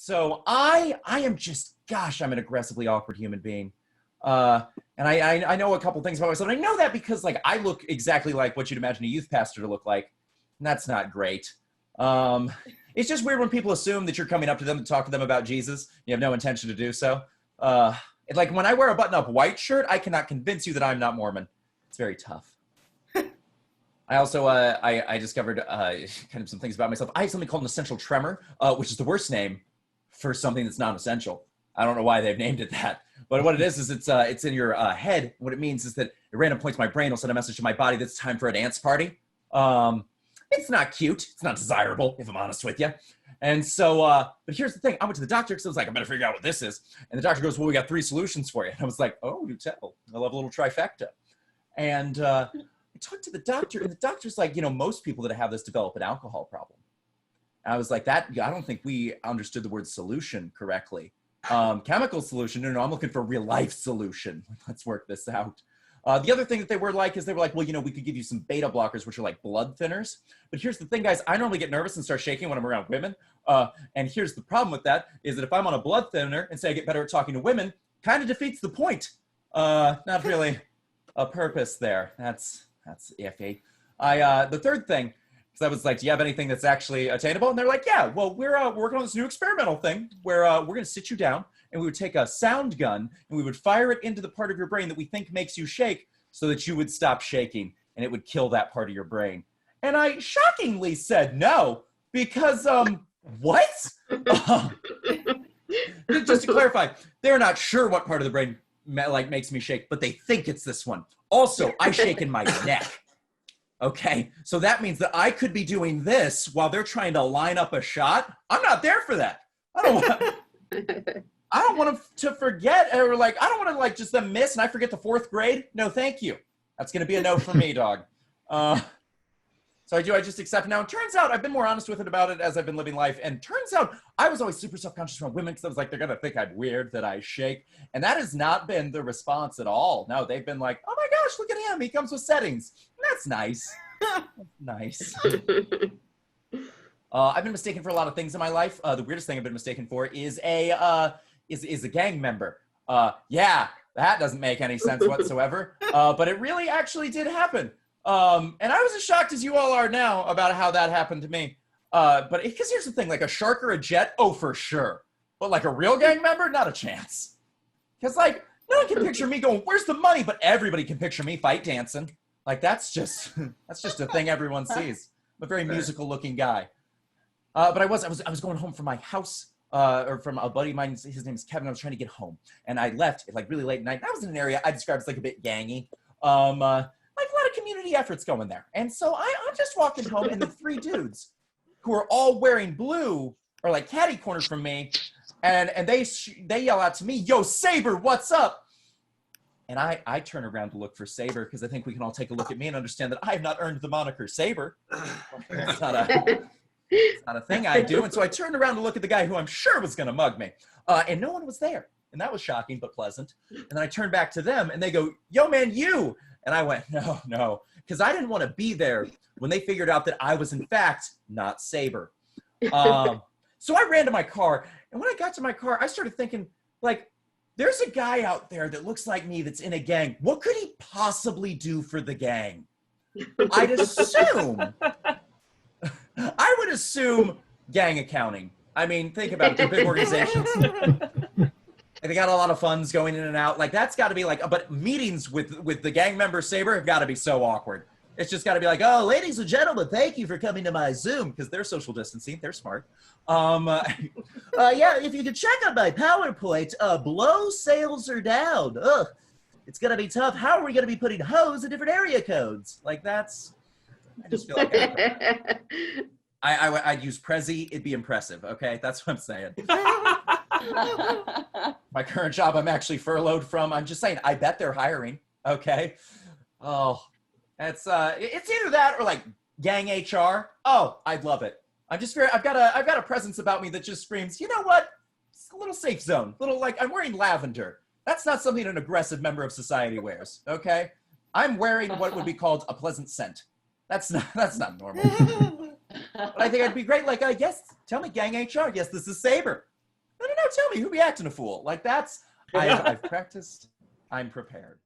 So I am just, gosh, I'm an aggressively awkward human being. And I know a couple things about myself. I know that because like I look exactly like what you'd imagine a youth pastor to look like. And that's not great. It's just weird when people assume that you're coming up to them to talk to them about Jesus. You have no intention to do so. Like when I wear a button-up white shirt, I cannot convince you that I'm not Mormon. It's very tough. I also, I discovered kind of some things about myself. I have something called an essential tremor, which is the worst name for something that's non-essential. I don't know why they've named it that. But what it is it's in your head. What it means is that at random points my brain will send a message to my body that's time for a dance party. It's not cute. It's not desirable, if I'm honest with you. And so, but here's the thing. I went to the doctor because I was like, I better figure out what this is. And the doctor goes, well, we got 3 solutions for you. And I was like, oh, do tell. I love a little trifecta. And I talked to the doctor, and the doctor's like, most people that have this develop an alcohol problem. And I was like, I don't think we understood the word solution correctly. Chemical solution, no, I'm looking for a real life solution. Let's work this out. The other thing that they were like, well, we could give you some beta blockers, which are like blood thinners. But here's the thing, guys, I normally get nervous and start shaking when I'm around women. And here's the problem with that, is that if I'm on a blood thinner and say I get better at talking to women, kind of defeats the point. Not really a purpose there. That's iffy. The third thing, because I was like, do you have anything that's actually attainable? And they're like, yeah, well, we're working on this new experimental thing where we're going to sit you down and we would take a sound gun and we would fire it into the part of your brain that we think makes you shake so that you would stop shaking and it would kill that part of your brain. And I shockingly said no, because, what? Just to clarify, they're not sure what part of the brain makes me shake, but they think it's this one. Also, I shake in my neck. Okay, so that means that I could be doing this while they're trying to line up a shot. I'm not there for that. I don't want to forget, or I don't want to just them miss and I forget the 4th grade. No, thank you. That's going to be a no for me, dog. So I just accept it now. And turns out I've been more honest with it about it as I've been living life. And turns out I was always super self-conscious around women because I was like, they're going to think I'm weird that I shake. And that has not been the response at all. No, they've been like, oh my gosh, look at him. He comes with settings. That's nice. Nice. I've been mistaken for a lot of things in my life. The weirdest thing I've been mistaken for is a gang member. Yeah, that doesn't make any sense whatsoever. But it really actually did happen. And I was as shocked as you all are now about how that happened to me. But because here's the thing, like a shark or a jet, oh, for sure. But like a real gang member, not a chance. Because no one can picture me going, where's the money? But everybody can picture me fight dancing. Like that's just a thing everyone sees. I'm a very musical looking guy. But I was going home from my house, or from a buddy of mine. His name is Kevin. I was trying to get home, and I left really late at night. And I was in an area I described as a bit gangy. A lot of community efforts going there. And so I'm just walking home, and the 3 dudes who are all wearing blue are catty cornered from me, and they yell out to me, "Yo, Saber, what's up?" And I turn around to look for Saber because I think we can all take a look at me and understand that I have not earned the moniker Saber. It's not a thing I do. And so I turned around to look at the guy who I'm sure was going to mug me. And no one was there. And that was shocking but pleasant. And then I turned back to them and they go, "Yo, man, you." And I went, no. Because I didn't want to be there when they figured out that I was, in fact, not Saber. So I ran to my car. And when I got to my car, I started thinking, there's a guy out there that looks like me that's in a gang. What could he possibly do for the gang? I would assume gang accounting. I mean, think about it. They're big organizations. And they got a lot of funds going in and out. That's got to be but meetings with the gang member Saber have got to be so awkward. It's just got to be oh, ladies and gentlemen, thank you for coming to my Zoom, because they're social distancing. They're smart. Yeah, if you could check out my PowerPoint, blow sales are down. Ugh, it's going to be tough. How are we going to be putting hoes in different area codes? I just feel I'd use Prezi. It'd be impressive. Okay, that's what I'm saying. My current job, I'm actually furloughed from. I'm just saying, I bet they're hiring. Okay. Oh, it's either that or gang HR. Oh, I'd love it. I'm just I've got a presence about me that just screams, you know what? It's a little safe zone. I'm wearing lavender. That's not something an aggressive member of society wears. Okay. I'm wearing what would be called a pleasant scent. That's not normal. But I think I'd be great. Yes, tell me, gang HR. Yes, this is Saber. tell me who be acting a fool. Like that's I've practiced. I'm prepared.